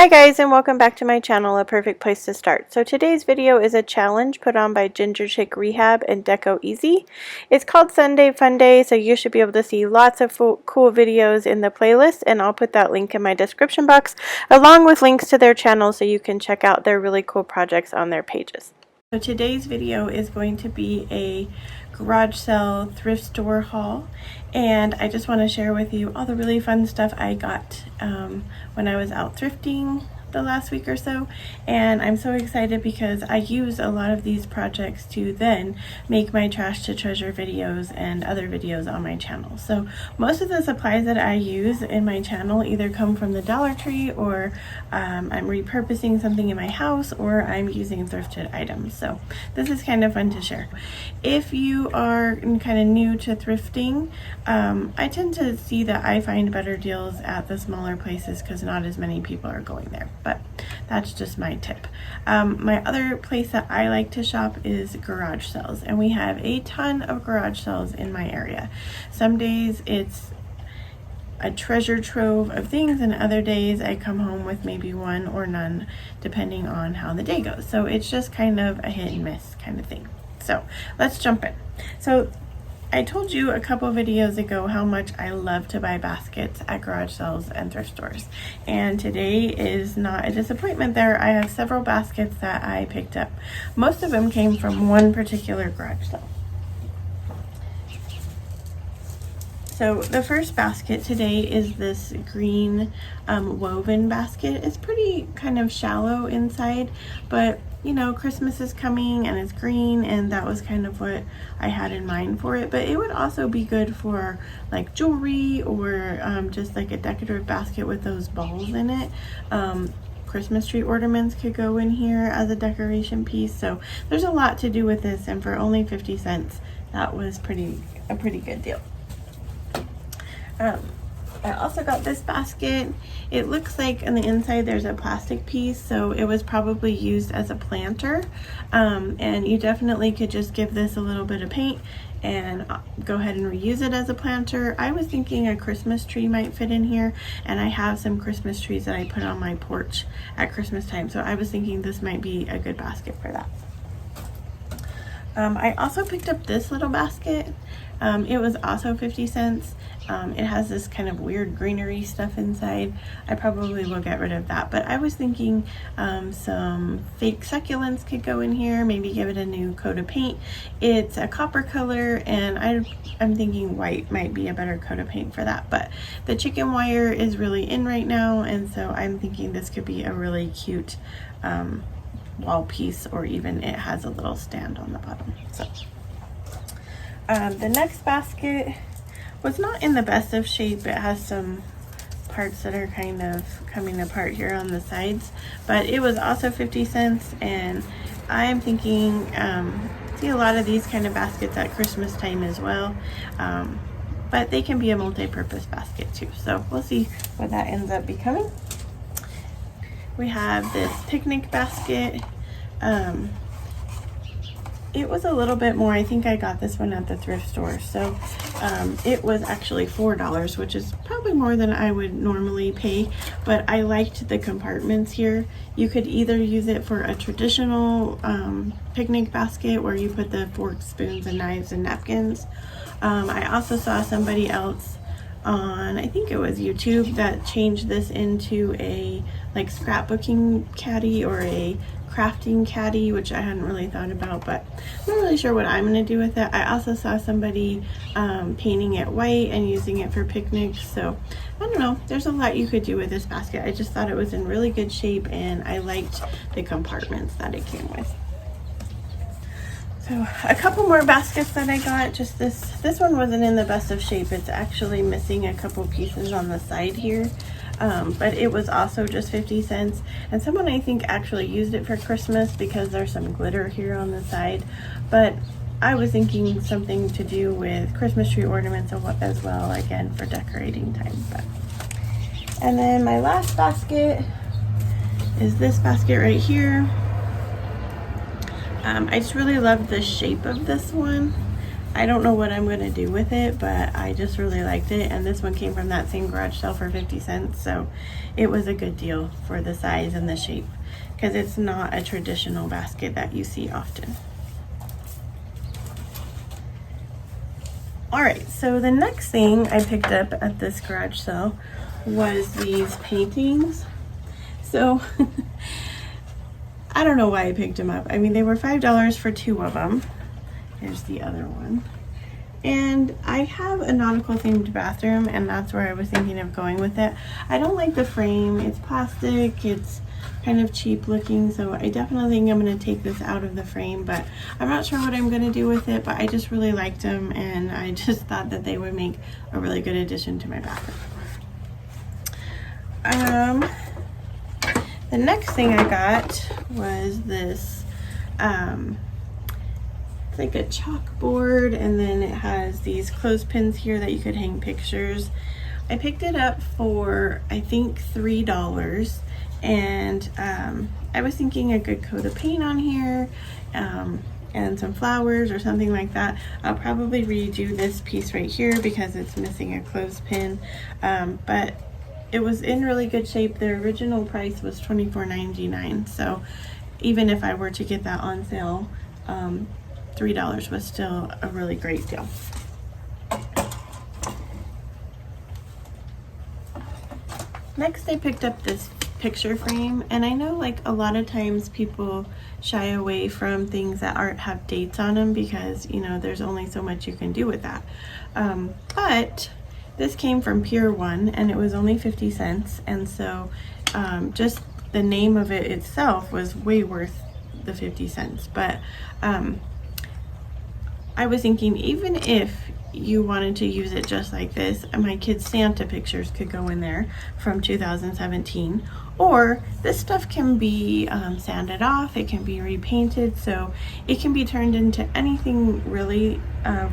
Hi guys, and welcome back to my channel, A Perfect Place to Start. So today's video is a challenge put on by Ginger Chick Rehab and Deco Easy. It's called Sunday Funday, so you should be able to see lots of cool videos in the playlist, and I'll put that link in my description box along with links to their channel so you can check out their really cool projects on their pages. So today's video is going to be a garage sale thrift store haul, and I just want to share with you all the really fun stuff I got when I was out thrifting the last week or so. And I'm so excited because I use a lot of these projects to then make my trash to treasure videos and other videos on my channel. So most of the supplies that I use in my channel either come from the Dollar Tree, or I'm repurposing something in my house, or I'm using thrifted items. So this is kind of fun to share. If you are kind of new to thrifting, I tend to see that I find better deals at the smaller places because not as many people are going there, but that's just my tip. My other place that I like to shop is garage sales, and we have a ton of garage sales in my area. Some days it's a treasure trove of things, and other days I come home with maybe one or none depending on how the day goes. So it's just kind of a hit and miss kind of thing. So let's jump in. So I told you a couple videos ago how much I love to buy baskets at garage sales and thrift stores, and today is not a disappointment there. I have several baskets that I picked up. Most of them came from one particular garage sale. So the first basket today is this green woven basket. It's pretty kind of shallow inside, but you know, Christmas is coming and it's green, and that was kind of what I had in mind for it. But it would also be good for like jewelry, or just like a decorative basket with those balls in it. Christmas tree ornaments could go in here as a decoration piece. So there's a lot to do with this, and for only 50 cents, that was a pretty good deal. I also got this basket. It looks like on the inside there's a plastic piece, so it was probably used as a planter, and you definitely could just give this a little bit of paint and go ahead and reuse it as a planter. I was thinking a Christmas tree might fit in here, and I have some Christmas trees that I put on my porch at Christmas time, so I was thinking this might be a good basket for that. I also picked up this little basket. It was also 50 cents. It has this kind of weird greenery stuff inside. I probably will get rid of that, but I was thinking some fake succulents could go in here, maybe give it a new coat of paint. It's a copper color, and I'm thinking white might be a better coat of paint for that, but the chicken wire is really in right now, and so I'm thinking this could be a really cute wall piece, or even it has a little stand on the bottom. So the next basket was not in the best of shape. It has some parts that are kind of coming apart here on the sides, but it was also 50 cents, and I'm thinking see a lot of these kind of baskets at Christmas time as well, but they can be a multi-purpose basket too, so we'll see what that ends up becoming. We have this picnic basket. It was a little bit more. I think I got this one at the thrift store, so it was actually $4, which is probably more than I would normally pay, but I liked the compartments here. You could either use it for a traditional picnic basket where you put the forks, spoons, and knives and napkins. I also saw somebody else on, I think it was YouTube, that changed this into a like scrapbooking caddy or a crafting caddy, which I hadn't really thought about, but I'm not really sure what I'm going to do with it. I also saw somebody painting it white and using it for picnics, so I don't know, there's a lot you could do with this basket. I just thought it was in really good shape, and I liked the compartments that it came with. So a couple more baskets that I got. Just this one wasn't in the best of shape. It's actually missing a couple pieces on the side here, but it was also just 50 cents, and someone I think actually used it for Christmas because there's some glitter here on the side, but I was thinking something to do with Christmas tree ornaments as well, again for decorating time. And then my last basket is this basket right here. I just really love the shape of this one. I don't know what I'm going to do with it, but I just really liked it. And this one came from that same garage sale for 50 cents. So it was a good deal for the size and the shape, because it's not a traditional basket that you see often. All right, so the next thing I picked up at this garage sale was these paintings. So I don't know why I picked them up. I mean, they were $5 for 2 of them. Here's the other one. And I have a nautical themed bathroom, and that's where I was thinking of going with it. I don't like the frame. It's plastic. It's kind of cheap looking, so I definitely think I'm going to take this out of the frame, but I'm not sure what I'm going to do with it. But I just really liked them, and I just thought that they would make a really good addition to my bathroom. The next thing I got was this it's like a chalkboard, and then it has these clothespins here that you could hang pictures. I picked it up for, I think, $3, and I was thinking a good coat of paint on here, and some flowers or something like that. I'll probably redo this piece right here because it's missing a clothespin, but it was in really good shape. The original price was $24.99, so even if I were to get that on sale, $3 was still a really great deal. Next, I picked up this picture frame, and I know like a lot of times people shy away from things that have dates on them because, you know, there's only so much you can do with that. But this came from Pier 1, and it was only 50 cents, and so just the name of it itself was way worth the 50 cents. But I was thinking, even if you wanted to use it just like this, my kids' Santa pictures could go in there from 2017, or this stuff can be sanded off, it can be repainted, so it can be turned into anything really,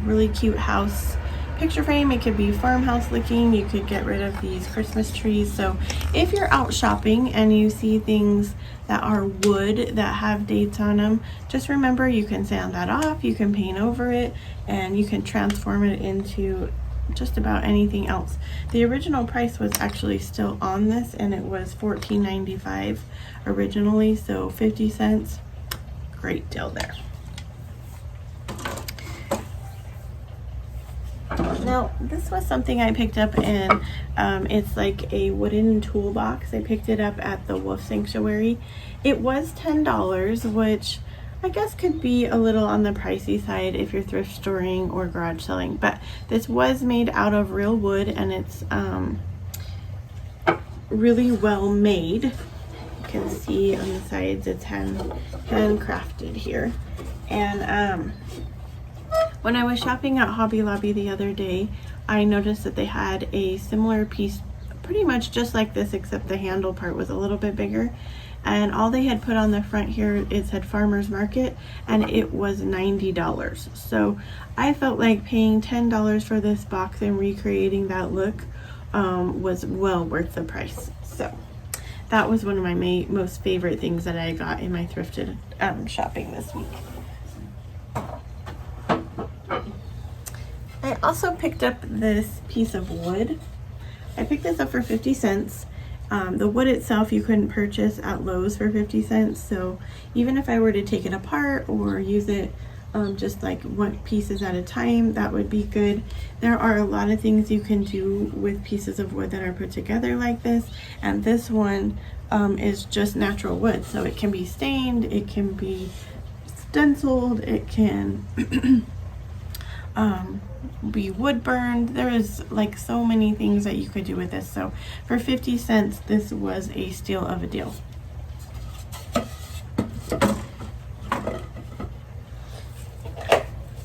really cute house picture frame. It could be farmhouse looking. You could get rid of these Christmas trees. So if you're out shopping and you see things that are wood that have dates on them, just remember you can sand that off, you can paint over it, and you can transform it into just about anything else. The original price was actually still on this, and it was $14.95 originally, so 50 cents. Great deal there. Now, this was something I picked up, and it's like a wooden toolbox. I picked it up at the Wolf Sanctuary. It was $10, which I guess could be a little on the pricey side if you're thrift storing or garage selling, but this was made out of real wood, and it's really well made. You can see on the sides it's handcrafted here. And when I was shopping at Hobby Lobby the other day, I noticed that they had a similar piece, pretty much just like this, except the handle part was a little bit bigger. And all they had put on the front here, it said Farmer's Market, and it was $90. So I felt like paying $10 for this box and recreating that look was well worth the price. So that was one of my most favorite things that I got in my thrifted shopping this week. I also picked up this piece of wood. I picked this up for 50 cents. The wood itself you couldn't purchase at Lowe's for 50 cents, so even if I were to take it apart or use it just like one pieces at a time, that would be good. There are a lot of things you can do with pieces of wood that are put together like this, and this one is just natural wood, so it can be stained, it can be stenciled, it can be wood burned. There is like so many things that you could do with this, so for 50 cents this was a steal of a deal.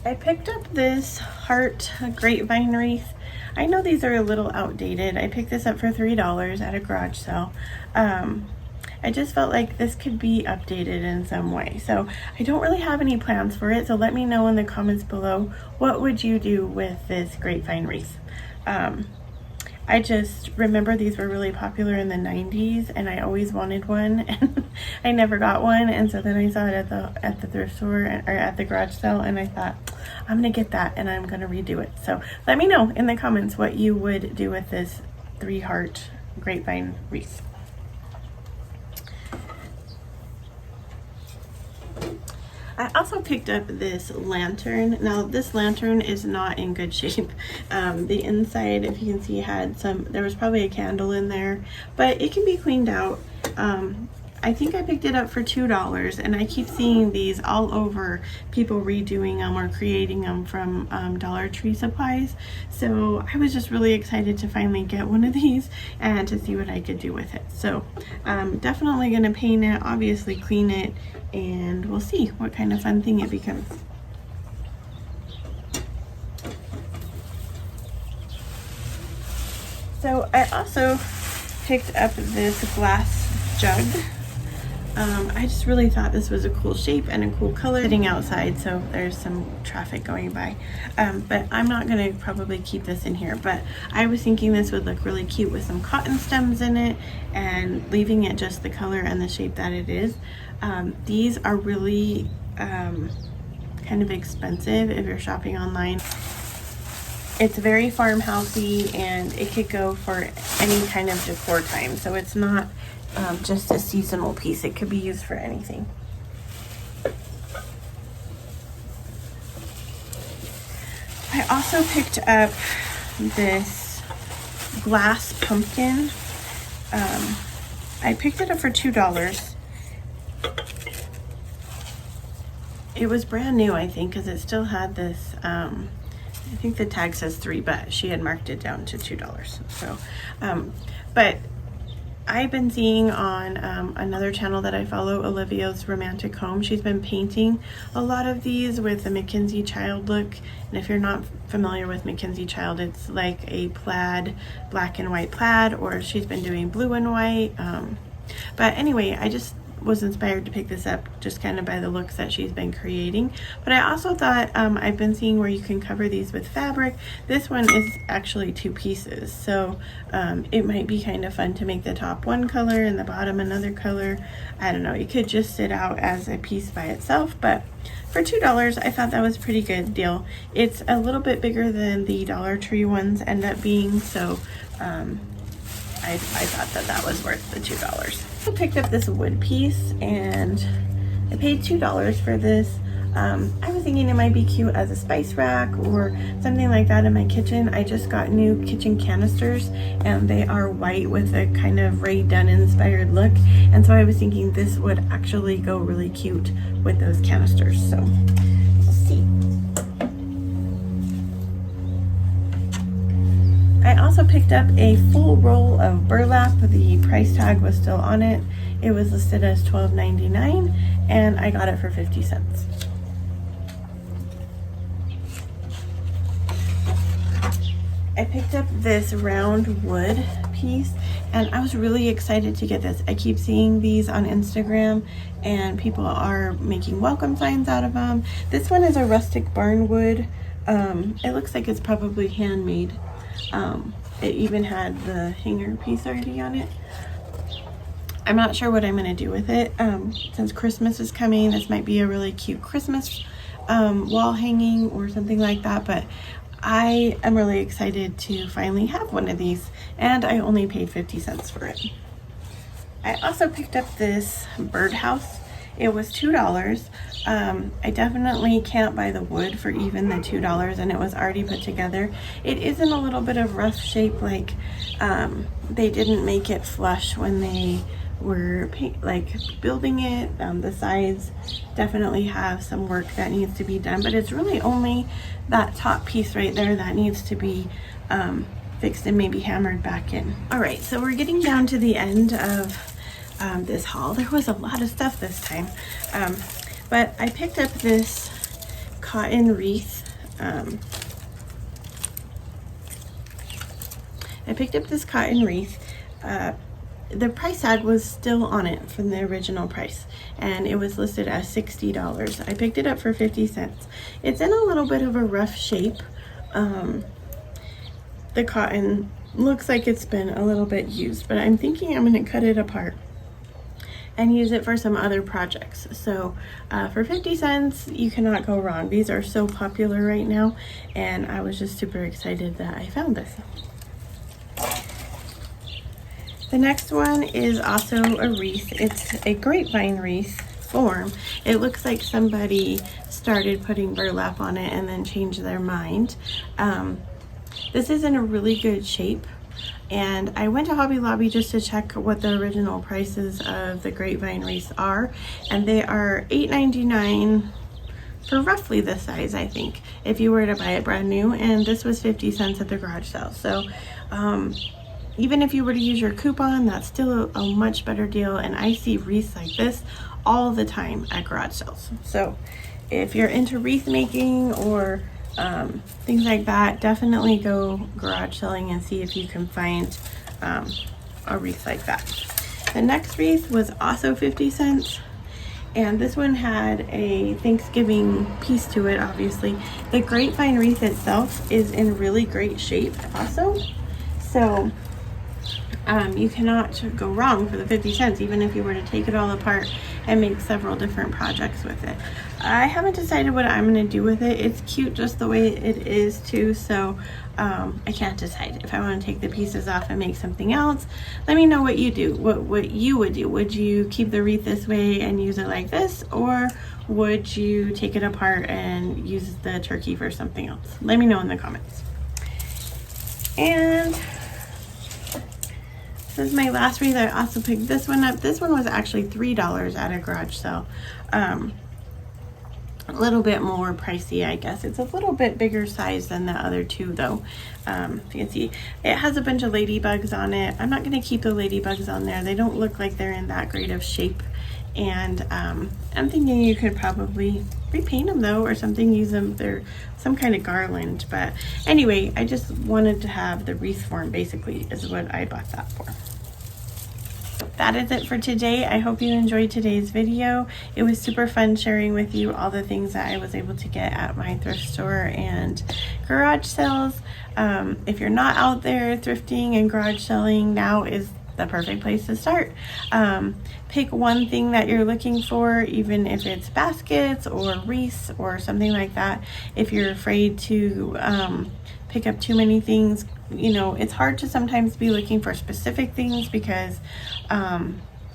I picked up this heart grapevine wreath. I know these are a little outdated. I picked this up for $3 at a garage sale. I just felt like this could be updated in some way. So I don't really have any plans for it, so let me know in the comments below, what would you do with this grapevine wreath? I just remember these were really popular in the 90s, and I always wanted one, and I never got one. And so then I saw it at the thrift store or at the garage sale, and I thought, I'm gonna get that and I'm gonna redo it. So let me know in the comments what you would do with this 3-heart grapevine wreath. I also picked up this lantern. Now this lantern is not in good shape. The inside, if you can see, there was probably a candle in there, but it can be cleaned out. I think I picked it up for $2, and I keep seeing these all over, people redoing them or creating them from Dollar Tree supplies. So I was just really excited to finally get one of these and to see what I could do with it. So definitely gonna paint it, obviously clean it, and we'll see what kind of fun thing it becomes. So I also picked up this glass jug. I just really thought this was a cool shape and a cool color. Sitting outside, so there's some traffic going by, but I'm not gonna probably keep this in here, but I was thinking this would look really cute with some cotton stems in it and leaving it just the color and the shape that it is. These are really kind of expensive if you're shopping online. It's very farmhousey, and it could go for any kind of decor time, so it's not just a seasonal piece. It could be used for anything. I also picked up this glass pumpkin. I picked it up for $2. It was brand new, I think, because it still had this, I think the tag says $3, but she had marked it down to $2. So, but I've been seeing on another channel that I follow, Olivia's Romantic Home. She's been painting a lot of these with the Mackenzie Child look. And if you're not familiar with Mackenzie Child, it's like a plaid, black and white plaid, or she's been doing blue and white. But anyway, I just was inspired to pick this up just kind of by the looks that she's been creating. But I also thought, I've been seeing where you can cover these with fabric. This one is actually 2 pieces, so it might be kind of fun to make the top one color and the bottom another color. I don't know, it could just sit out as a piece by itself, but for $2 I thought that was a pretty good deal. It's a little bit bigger than the Dollar Tree ones end up being, so I thought that was worth the $2. I picked up this wood piece, and I paid $2 for this. I was thinking it might be cute as a spice rack or something like that in my kitchen. I just got new kitchen canisters, and they are white with a kind of Ray Dunn inspired look, and so I was thinking this would actually go really cute with those canisters. So we'll see. I also picked up a full roll of burlap. The price tag was still on it. It was listed as $12.99, and I got it for 50 cents. I picked up this round wood piece, and I was really excited to get this. I keep seeing these on Instagram, and people are making welcome signs out of them. This one is a rustic barn wood. It looks like it's probably handmade. It even had the hanger piece already on it. I'm not sure what I'm going to do with it. Since Christmas is coming, this might be a really cute Christmas wall hanging or something like that, but I am really excited to finally have one of these, and I only paid 50 cents for it. I also picked up this birdhouse. It was $2. I definitely can't buy the wood for even the $2, and it was already put together. It is in a little bit of rough shape, like they didn't make it flush when they were building it. The sides definitely have some work that needs to be done, but it's really only that top piece right there that needs to be fixed and maybe hammered back in. All right, so we're getting down to the end of this haul. There was a lot of stuff this time, but I picked up this cotton wreath. The price tag was still on it from the original price, and it was listed as $60. I picked it up for 50 cents. It's in a little bit of a rough shape. The cotton looks like it's been a little bit used, but I'm thinking I'm going to cut it apart and use it for some other projects. So for 50 cents, you cannot go wrong. These are so popular right now, and I was just super excited that I found this. The next one is also a wreath. It's a grapevine wreath form. It looks like somebody started putting burlap on it and then changed their mind. This is in a really good shape. And I went to Hobby Lobby just to check what the original prices of the grapevine wreaths are, and they are $8.99 for roughly this size, I think, if you were to buy it brand new, and this was 50 cents at the garage sale. So even if you were to use your coupon, that's still a much better deal, and I see wreaths like this all the time at garage sales. So if you're into wreath making or things like that, definitely go garage selling and see if you can find a wreath like that. The next wreath was also 50 cents, and this one had a Thanksgiving piece to it, obviously. The grapevine wreath itself is in really great shape also, so you cannot go wrong for the 50 cents, even if you were to take it all apart and make several different projects with it. I haven't decided what I'm going to do with it. It's cute just the way it is too, so I can't decide if I want to take the pieces off and make something else. Let me know what you do, what you would do. Would you keep the wreath this way and use it like this, or would you take it apart and use the turkey for something else? Let me know in the comments. And this is my last wreath. I also picked this one up. This one was actually $3 at a garage sale. A little bit more pricey, I guess. It's a little bit bigger size than the other two, though. You can see it has a bunch of ladybugs on it. I'm not going to keep the ladybugs on there. They don't look like they're in that great of shape. And I'm thinking you could probably repaint them though, or something, use them, they're some kind of garland. But anyway, I just wanted to have the wreath form, basically, is what I bought that for. That is it for today. I hope you enjoyed today's video. It was super fun sharing with you all the things that I was able to get at my thrift store and garage sales. If you're not out there thrifting and garage selling, now is the perfect place to start. Pick one thing that you're looking for, even if it's baskets or wreaths or something like that. If you're afraid to pick up too many things, you know, it's hard to sometimes be looking for specific things because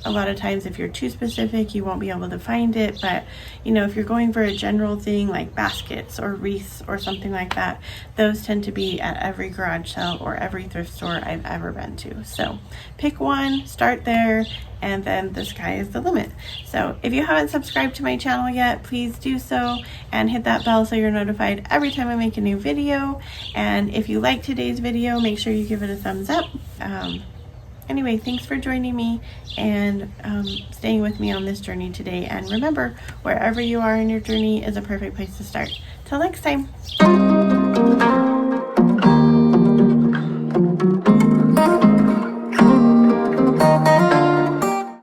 a lot of times if you're too specific, you won't be able to find it. But you know, if you're going for a general thing like baskets or wreaths or something like that, those tend to be at every garage sale or every thrift store I've ever been to. So pick one, start there, and then the sky is the limit. So if you haven't subscribed to my channel yet, please do so and hit that bell so you're notified every time I make a new video. And if you like today's video, make sure you give it a thumbs up. Anyway, thanks for joining me and staying with me on this journey today. And remember, wherever you are in your journey is a perfect place to start. Till next time.